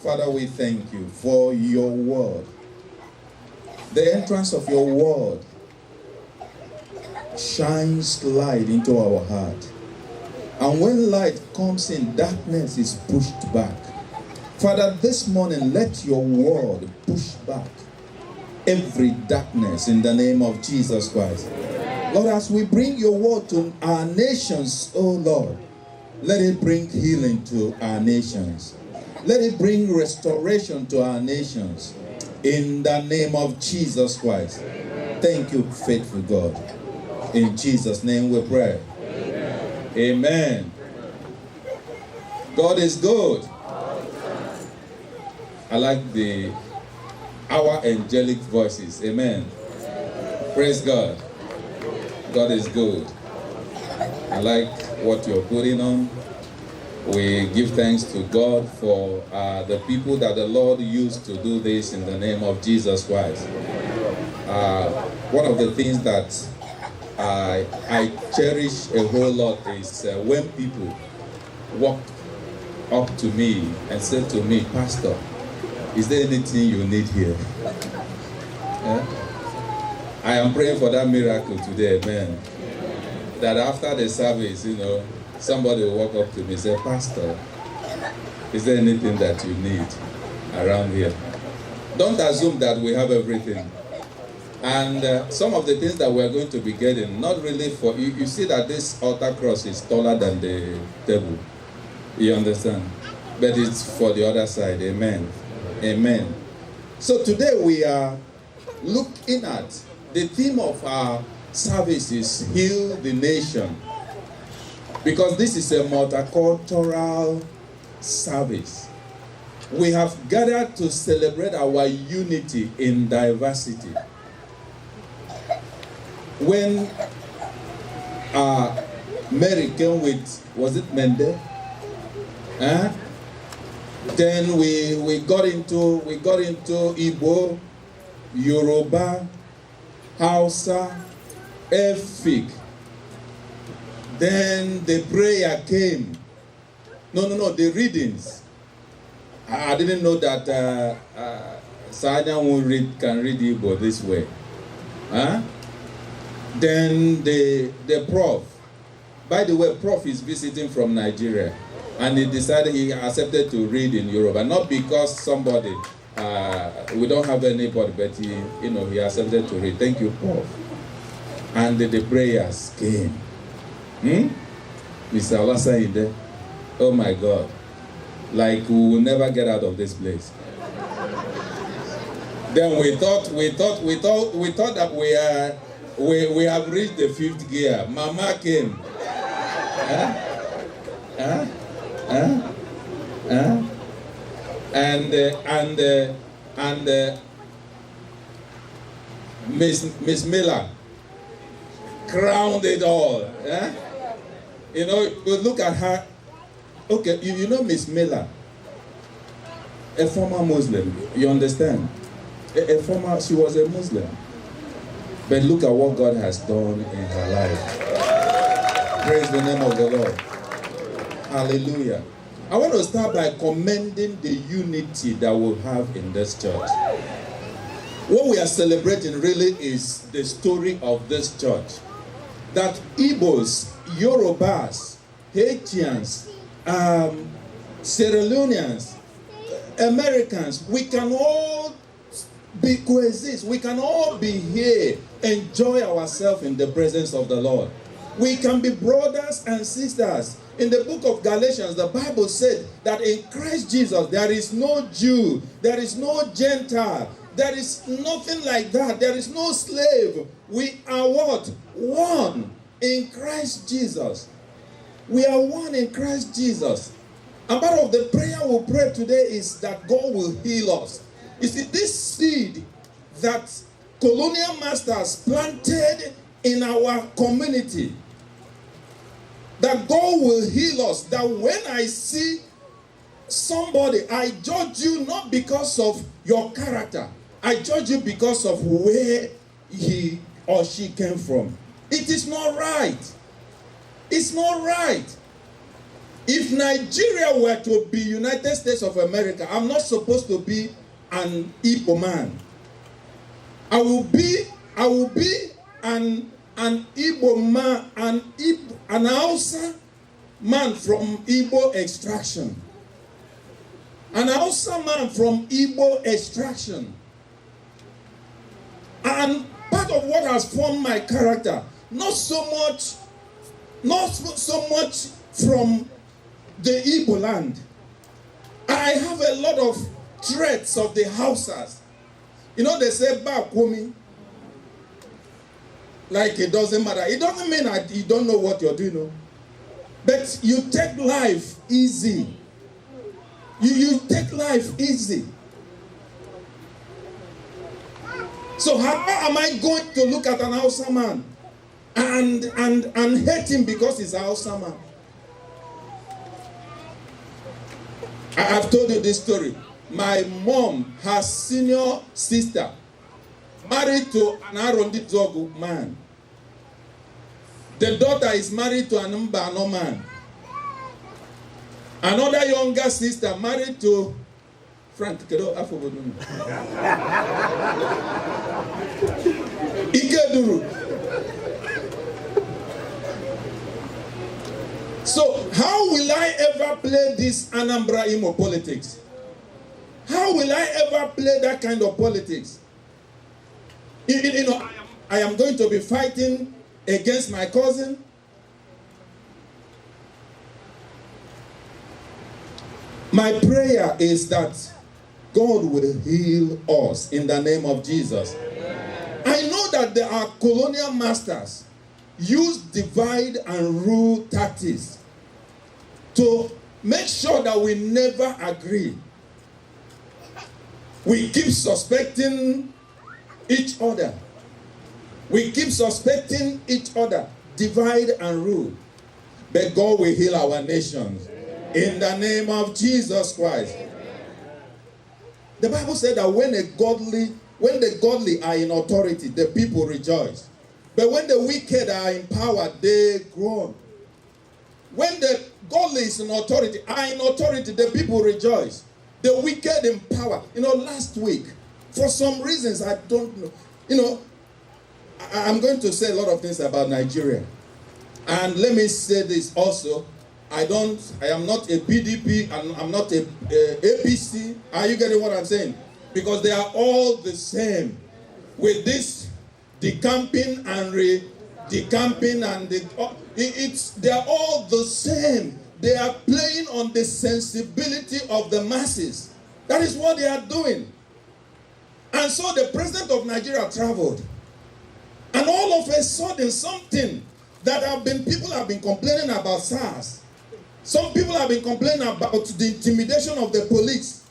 Father, we thank you for your word. The entrance of your word shines light into our heart. And when light comes in, darkness is pushed back. Father, this morning, let your word push back every darkness in the name of Jesus Christ. Lord, as we bring your word to our nations, oh Lord, let it bring healing to our nations. Let it bring restoration to our nations. In the name of Jesus Christ. Thank you, faithful God. In Jesus' name we pray. Amen. God is good. I like our angelic voices. Amen. Praise God. God is good. I like what you're putting on. We give thanks to God for the people that the Lord used to do this in the name of Jesus Christ. One of the things that I cherish a whole lot is when people walk up to me and say to me, Pastor, is there anything you need here? I am praying for that miracle today, amen. That after the service, somebody will walk up to me and say, Pastor, is there anything that you need around here? Don't assume that we have everything. And some of the things that we're going to be getting, not really for you. You see that this altar cross is taller than the table. You understand? But it's for the other side. Amen. Amen. So today we are looking at the theme of our service is Heal the Nation. Because this is a multicultural service. We have gathered to celebrate our unity in diversity. When Mary came with, was it Mende? Then we got into Igbo, Yoruba, Hausa, Efik. Then the prayer came. No, the readings. I didn't know that Sanya can read Igbo this way. Then the prof. By the way, prof is visiting from Nigeria. And he decided he accepted to read in Yoruba. Not because somebody, we don't have anybody, but he accepted to read. Thank you, prof. And the prayers came. Mr. Olasayinde, oh my God, like we will never get out of this place. Then we thought that we have reached the fifth gear. Mama came. And Miss Miller crowned it all. Look at her. Okay, you know Miss Miller, a former Muslim. You understand? She was a Muslim. But look at what God has done in her life. Praise the name of the Lord. Hallelujah. I want to start by commending the unity that we have in this church. What we are celebrating really is the story of this church. That Igbos, Yorubas, Haitians, Sierra Leoneans, Americans, we can all coexist. We can all be here, enjoy ourselves in the presence of the Lord. We can be brothers and sisters. In the book of Galatians, the Bible said that in Christ Jesus, there is no Jew, there is no Gentile, there is nothing like that. There is no slave. We are what? One in Christ Jesus. We are one in Christ Jesus. And part of the prayer we'll pray today is that God will heal us. You see, this seed that colonial masters planted in our community, that God will heal us, that when I see somebody, I judge you not because of your character. I judge you because of where he or she came from. It is not right. It's not right. If Nigeria were to be United States of America, I'm not supposed to be an Igbo man. I will be an Igbo man, an Hausa man from Igbo extraction. An Hausa man from Igbo extraction. And part of what has formed my character, not so much from the Igbo land. I have a lot of traits of the Hausas. You know, they say Bakwumi. Like it doesn't matter. It doesn't mean that you don't know what you're doing. No? But you take life easy. You take life easy. So how am I going to look at an Hausa man and hate him because he's a Hausa man? I have told you this story. My mom, her senior sister, married to an Aronditogu man. The daughter is married to an Mbano man. Another younger sister married to Frank Ikeduru. So how will I ever play this Anambra Imo politics? How will I ever play that kind of politics? You know, I am going to be fighting against my cousin. My prayer is that God will heal us in the name of Jesus. I know that there are colonial masters use divide and rule tactics to make sure that we never agree. We keep suspecting each other. We keep suspecting each other. Divide and rule. But God will heal our nations. In the name of Jesus Christ. The Bible said that when the godly are in authority, the people rejoice. But when the wicked are in power, they groan. When the godly is in authority, the people rejoice. The wicked in power. You know, last week, for some reasons, I don't know. You know, I'm going to say a lot of things about Nigeria. And let me say this also. I am not a PDP, and I'm not a APC. Are you getting what I'm saying? Because they are all the same. With this decamping and decamping and they are all the same. They are playing on the sensibility of the masses. That is what they are doing. And so the president of Nigeria traveled. And all of a sudden, something that people have been complaining about SARS. Some people have been complaining about the intimidation of the police.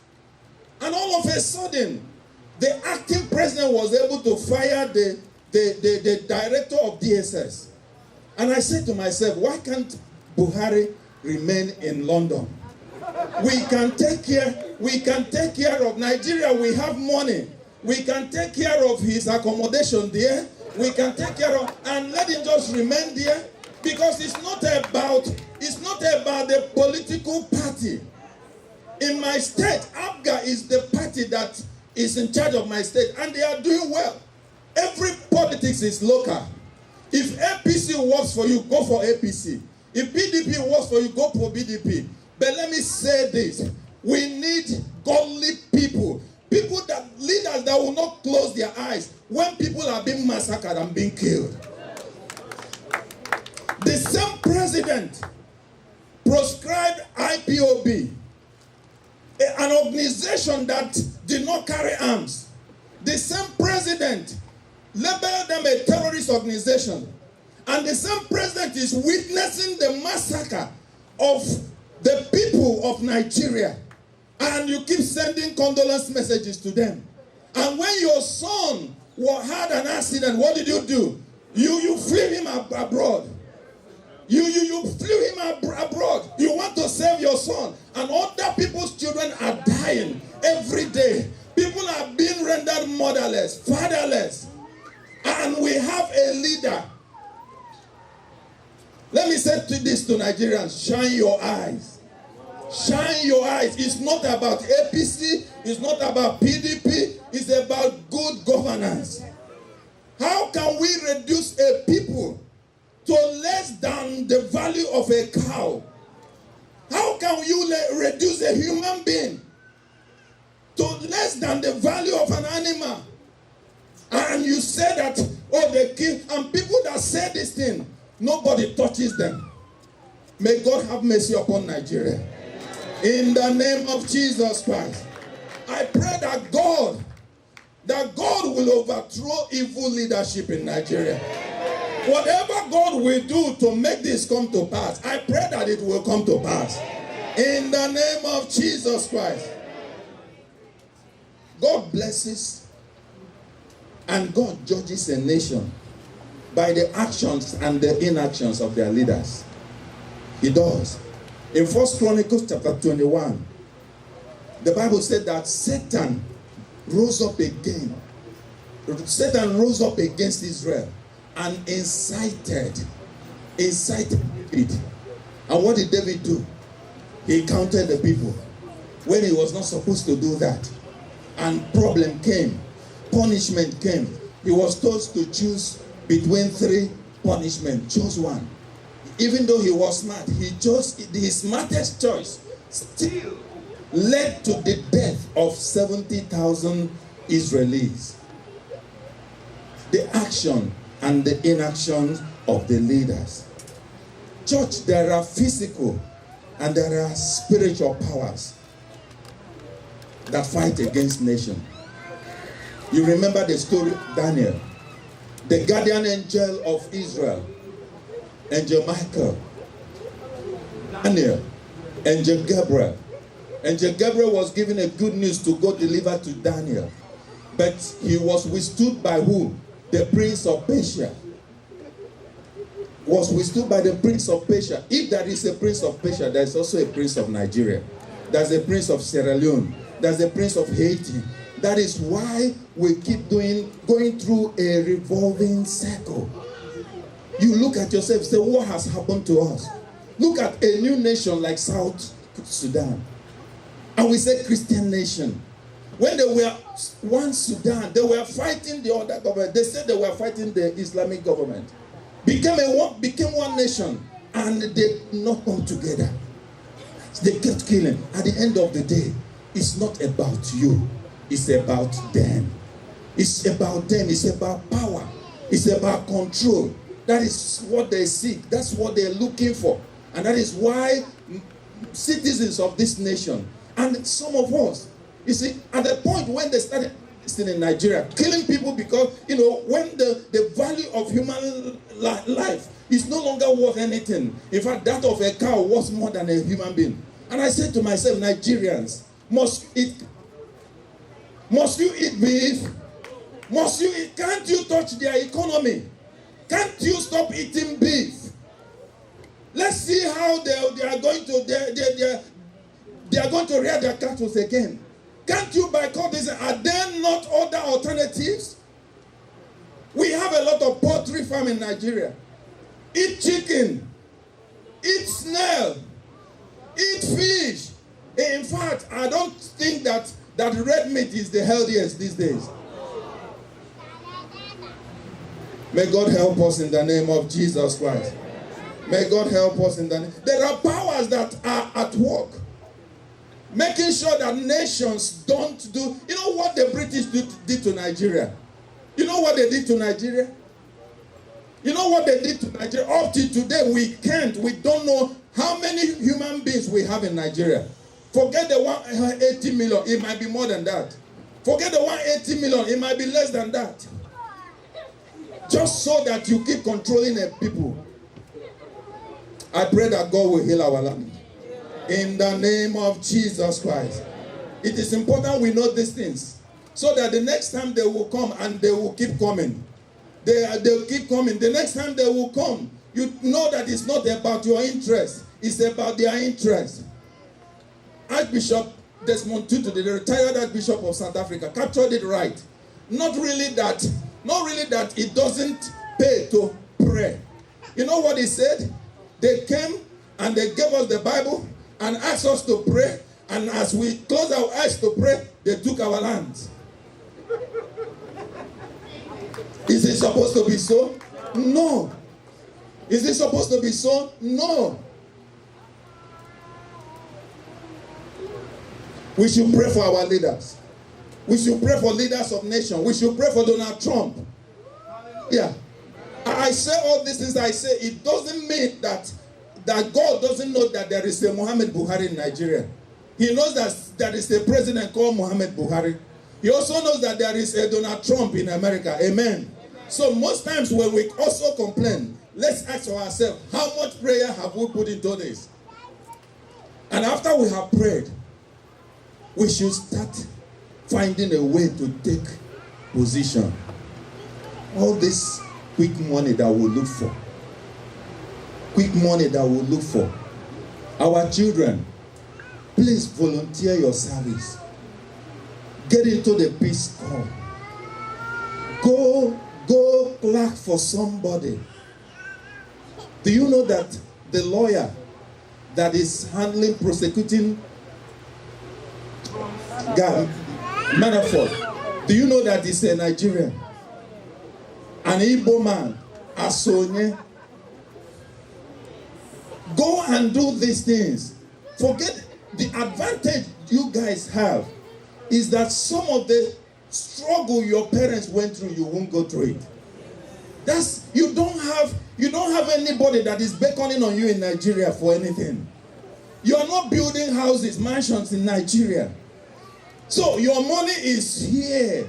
And all of a sudden, the acting president was able to fire the director of DSS. And I said to myself, why can't Buhari remain in London? We can take care of Nigeria. We have money. We can take care of his accommodation there. We can take care of, and let him just remain there. Because it's not about the political party. In my state, ABGA is the party that is in charge of my state, and they are doing well. Every politics is local. If APC works for you, go for APC. If PDP works for you, go for PDP. But let me say this. We need godly people. Leaders that will not close their eyes when people are being massacred and being killed. The same president proscribed IPOB, an organization that did not carry arms. The same president labeled them a terrorist organization. And the same president is witnessing the massacre of the people of Nigeria. And you keep sending condolence messages to them. And when your son had an accident, what did you do? You flew him abroad. You flew him abroad. You want to save your son. And other people's children are dying every day. People are being rendered motherless, fatherless. And we have a leader. Let me say said to this to Nigerians, shine your eyes. Shine your eyes. It's not about APC. It's not about PDP. It's about good governance. How can we reduce a people to less than the value of a cow? How can you reduce a human being to less than the value of an animal? And you say that, oh, they kill. And people that say this thing, nobody touches them. May God have mercy upon Nigeria. In the name of Jesus Christ. I pray that God will overthrow evil leadership in Nigeria. Whatever God will do to make this come to pass, I pray that it will come to pass. In the name of Jesus Christ. God blesses and God judges a nation by the actions and the inactions of their leaders. He does. In 1 Chronicles chapter 21, the Bible said that Satan rose up again. Satan rose up against Israel and incited David. And what did David do? He counted the people when he was not supposed to do that. And problem came. Punishment came. He was told to choose between three punishments. Chose one. Even though he was smart, he chose his smartest choice. Still led to the death of 70,000 Israelis. The action and the inaction of the leaders. Church, there are physical and there are spiritual powers that fight against nation. You remember the story of Daniel, the guardian angel of Israel, Angel Michael, Daniel, Angel Gabriel. Angel Gabriel was given a good news to go deliver to Daniel. But he was withstood by who? The prince of Persia. Was withstood by the prince of Persia. If there is a prince of Persia, there is also a prince of Nigeria. There's a prince of Sierra Leone. There's a prince of Haiti. That is why we keep going through a revolving circle. You look at yourself and say, what has happened to us? Look at a new nation like South Sudan. And we say Christian nation. When they were one Sudan, they were fighting the other government. They said they were fighting the Islamic government. Became one nation. And they did not come together. They kept killing. At the end of the day, it's not about you. It's about them. It's about them. It's about power. It's about control. That is what they seek. That's what they're looking for. And that is why citizens of this nation, and some of us, you see, at the point when they started in Nigeria, killing people because, when the value of human life is no longer worth anything. In fact, that of a cow was more than a human being. And I said to myself, Nigerians, must you eat beef? Can't you touch their economy? Can't you stop eating beef? Let's see how they are going to rear their cattle again. Can't you boycott this? Are there not other alternatives? We have a lot of poultry farm in Nigeria. Eat chicken, eat snail, eat fish. In fact, I don't think that red meat is the healthiest these days. May God help us in the name of Jesus Christ. May God help us in the name. There are powers that are at work, making sure that nations don't do. You know what the British did to Nigeria? You know what they did to Nigeria? You know what they did to Nigeria? Up to today, we don't know how many human beings we have in Nigeria. Forget the 180 million, it might be more than that. Forget the 180 million, it might be less than that. Just so that you keep controlling the people. I pray that God will heal our land. In the name of Jesus Christ. It is important we know these things. So that the next time they will come, and they will keep coming. They'll keep coming. The next time they will come, you know that it's not about your interest. It's about their interest. Archbishop Desmond Tutu, the retired Archbishop of South Africa, captured it right. Not really that it doesn't pay to pray. You know what he said? They came and they gave us the Bible and asked us to pray. And as we closed our eyes to pray, they took our lands. Is it supposed to be so? No. Is it supposed to be so? No. We should pray for our leaders. We should pray for leaders of nations. We should pray for Donald Trump. Yeah. I say all these things. I say it doesn't mean that God doesn't know that there is a Muhammad Buhari in Nigeria. He knows that there is a president called Muhammad Buhari. He also knows that there is a Donald Trump in America. Amen. So most times when we also complain, let's ask ourselves, how much prayer have we put into this? And after we have prayed, we should start finding a way to take position. All this quick money that we look for. Quick money that we look for. Our children, please volunteer your service. Get into the Peace Corps. Go clerk for somebody. Do you know that the lawyer that is prosecuting Manafort, do you know that he's a Nigerian? An Igbo man, Asonye. Go and do these things. Forget the advantage you guys have is that some of the struggle your parents went through, you won't go through it. You don't have anybody that is beckoning on you in Nigeria for anything. You are not building houses, mansions in Nigeria. So your money is here.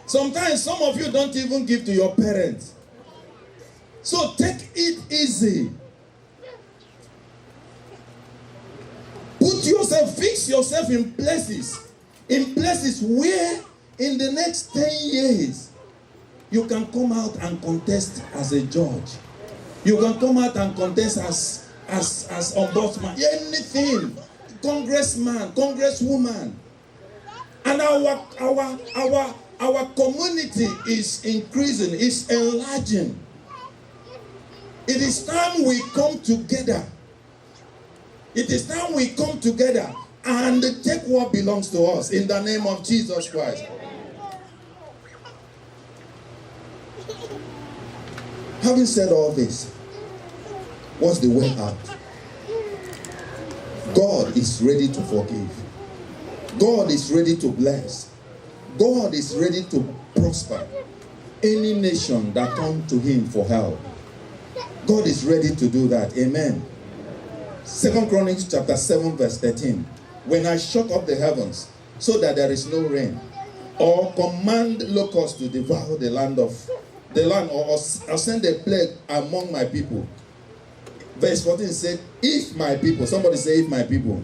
Sometimes some of you don't even give to your parents. So take it easy. Fix yourself in places where in the next 10 years you can come out and contest as a judge. You can come out and contest as ombudsman, anything, congressman, congresswoman. And our community is increasing, is enlarging. It is time we come together. It is time we come together and take what belongs to us in the name of Jesus Christ. Having said all this, what's the way out? God is ready to forgive. God is ready to bless. God is ready to prosper any nation that comes to him for help. God is ready to do that. Amen. 2 Chronicles chapter 7 verse 13. When I shut up the heavens so that there is no rain, or command locusts to devour the land, or send a plague among my people. Verse 14 said, if my people, somebody say if my people,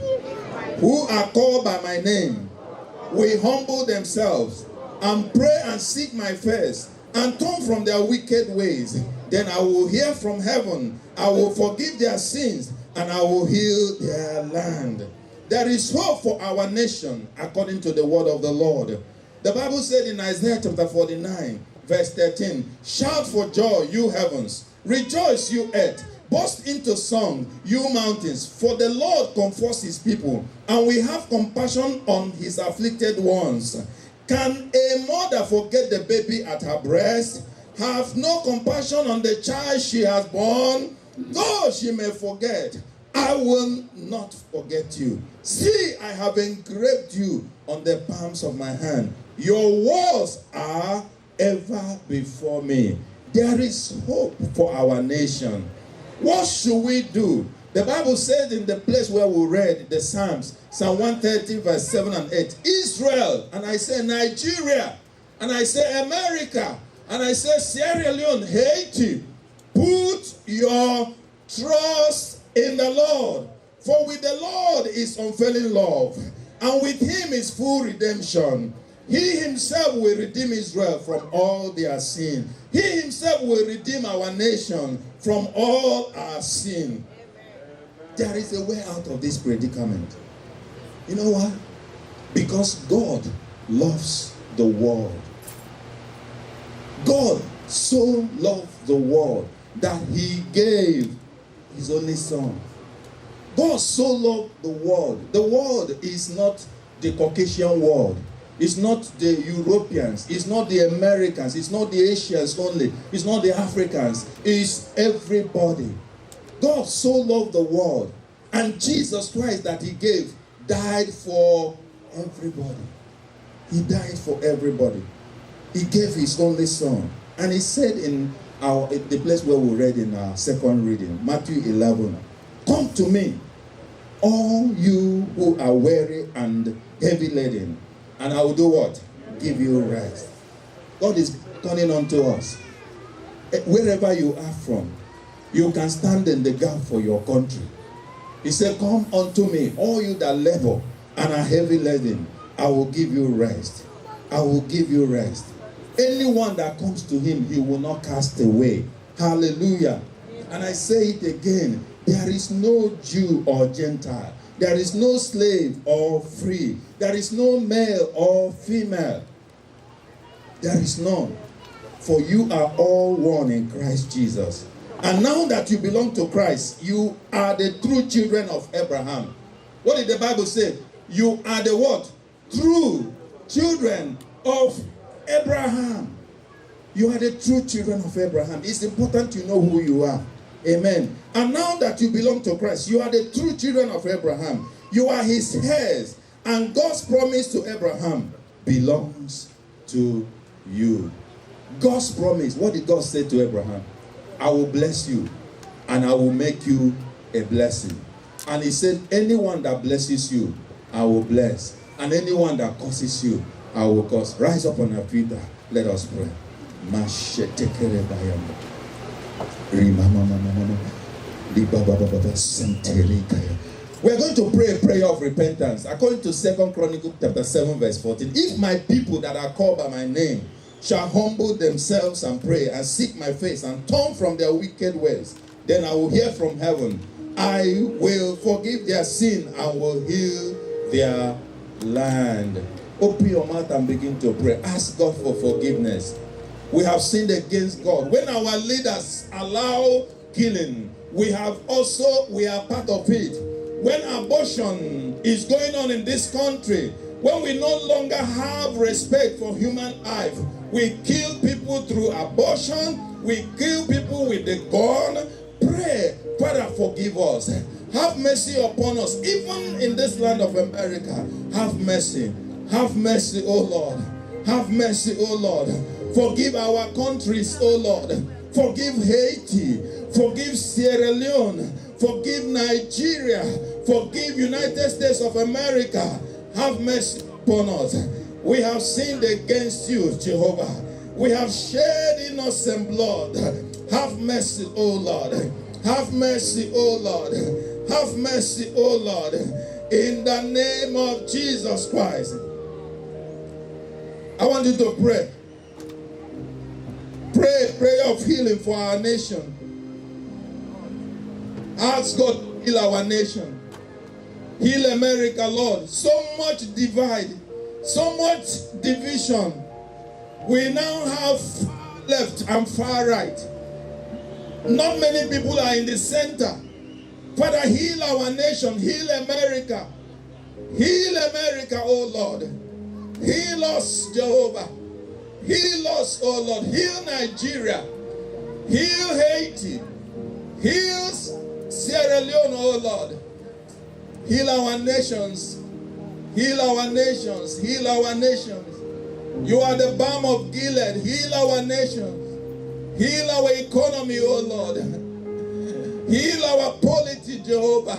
who are called by my name, will humble themselves and pray and seek my face and turn from their wicked ways, then I will hear from heaven, I will forgive their sins, and I will heal their land. There is hope for our nation according to the word of the Lord. The Bible said in Isaiah chapter 49 verse 13, shout for joy, you heavens, rejoice, you earth, burst into song, you mountains, for the Lord comforts his people, and we have compassion on his afflicted ones. Can a mother forget the baby at her breast? Have no compassion on the child she has born? Though she may forget, I will not forget you. See, I have engraved you on the palms of my hand. Your walls are ever before me. There is hope for our nation. What should we do? The Bible said in the place where we read the Psalms, Psalm 130 verse 7 and 8, Israel, and I say Nigeria, and I say America, and I say Sierra Leone, Haiti, put your trust in the Lord. For with the Lord is unfailing love, and with him is full redemption. He himself will redeem Israel from all their sin. He himself will redeem our nation from all our sin. There is a way out of this predicament. You know why? Because God loves the world. God so loved the world that he gave his only son. God so loved the world. The world is not the Caucasian world. It's not the Europeans. It's not the Americans. It's not the Asians only. It's not the Africans. It's everybody. God so loved the world. And Jesus Christ that he gave died for everybody. He died for everybody. He gave his only son. And he said in the place where we read in our second reading, Matthew 11, come to me, all you who are weary and heavy laden, and I will do what? Give you rest. God is turning unto us. Wherever you are from, you can stand in the gap for your country. He said, come unto me, all you that labor and are heavy laden, I will give you rest. I will give you rest. Anyone that comes to him, he will not cast away. Hallelujah. And I say it again, there is no Jew or Gentile. There is no slave or free. There is no male or female. There is none. For you are all one in Christ Jesus. And now that you belong to Christ, you are the true children of Abraham. What did the Bible say? You are the what? True children of Abraham. You are the true children of Abraham. It's important to know who you are. Amen. And now that you belong to Christ, you are the true children of Abraham. You are his heirs. And God's promise to Abraham belongs to you. God's promise. What did God say to Abraham? I will bless you and I will make you a blessing. And he said, anyone that blesses you, I will bless. And anyone that curses you, I will curse. Rise up on our feet. Let us pray. We are going to pray a prayer of repentance. According to 2 Chronicles chapter 7 verse 14. If my people that are called by my name shall humble themselves and pray and seek my face and turn from their wicked ways, then I will hear from heaven. I will forgive their sin and will heal their land. Open your mouth and begin to pray. Ask God for forgiveness. We have sinned against God. When our leaders allow killing, we are part of it. When abortion is going on in this country, when we no longer have respect for human life, we kill people through abortion, we kill people with the gun. Pray, Father, forgive us. Have mercy upon us, even in this land of America. Have mercy. Have mercy, O Lord. Have mercy, O Lord. Forgive our countries, O Lord. Forgive Haiti. Forgive Sierra Leone. Forgive Nigeria. Forgive United States of America. Have mercy upon us. We have sinned against you, Jehovah. We have shed innocent blood. Have mercy, O Lord. Have mercy, O Lord. Have mercy, O Lord. In the name of Jesus Christ. I want you to pray. Pray prayer of healing for our nation. Ask God to heal our nation. Heal America, Lord. So much divide, so much division. We now have far left and far right. Not many people are in the center. Father, heal our nation. Heal America. Heal America, oh Lord. Heal us, Jehovah. Heal us, oh Lord. Heal Nigeria. Heal Haiti. Heal Sierra Leone, oh Lord. Heal our nations. Heal our nations. Heal our nations. You are the balm of Gilead. Heal our nations. Heal our economy, oh Lord. Heal our polity, Jehovah.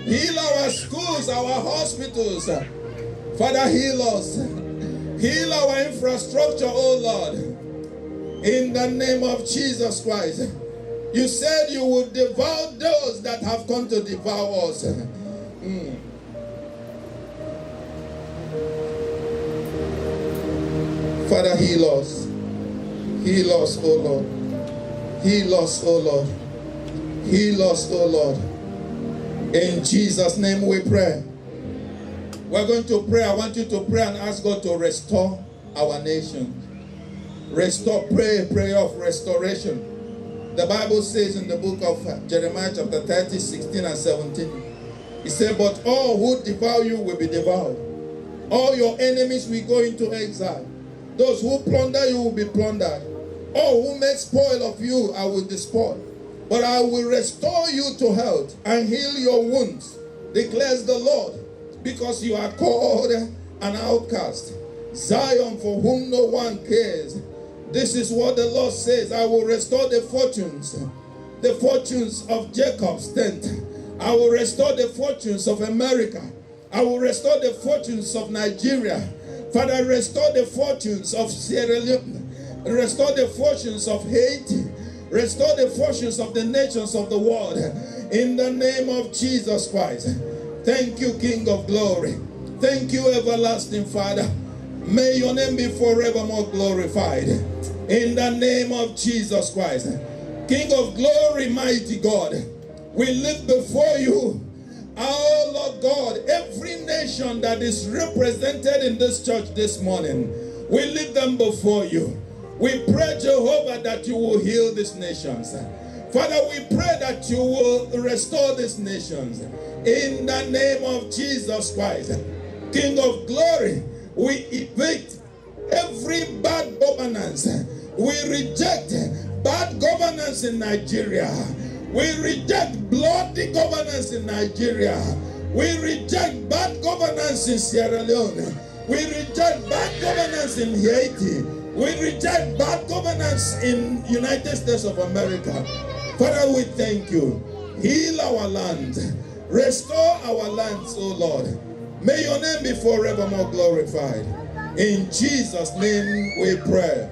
Heal our schools, our hospitals. Father, heal us. Heal our infrastructure, oh Lord. In the name of Jesus Christ. You said you would devour those that have come to devour us. Father, heal us. Heal us, O Lord. Heal us, O Lord. Heal us, O Lord. In Jesus' name we pray. We're going to pray. I want you to pray and ask God to restore our nation. Restore. Pray a prayer of restoration. The Bible says in the book of Jeremiah chapter 30, 16 and 17, it said, but all who devour you will be devoured. All your enemies will go into exile. Those who plunder you will be plundered. All who make spoil of you, I will despoil. But I will restore you to health and heal your wounds, declares the Lord, because you are called an outcast, Zion for whom no one cares. This is what the Lord says. I will restore the fortunes of Jacob's tent. I will restore the fortunes of America. I will restore the fortunes of Nigeria. Father, restore the fortunes of Sierra Leone. Restore the fortunes of Haiti. Restore the fortunes of the nations of the world. In the name of Jesus Christ. Thank you, King of glory. Thank you, everlasting Father. May your name be forevermore glorified. In the name of Jesus Christ. King of glory, mighty God, we lift before you, our Lord God, every nation that is represented in this church this morning. We lift them before you. We pray, Jehovah, that you will heal these nations. Father, we pray that you will restore these nations. In the name of Jesus Christ, King of glory, we evict every bad governance. We reject bad governance in Nigeria. We reject bloody governance in Nigeria. We reject bad governance in Sierra Leone. We reject bad governance in Haiti. We reject bad governance in United States of America. Father, we thank you. Heal our land. Restore our lands, O Lord. May your name be forevermore glorified. In Jesus' name we pray.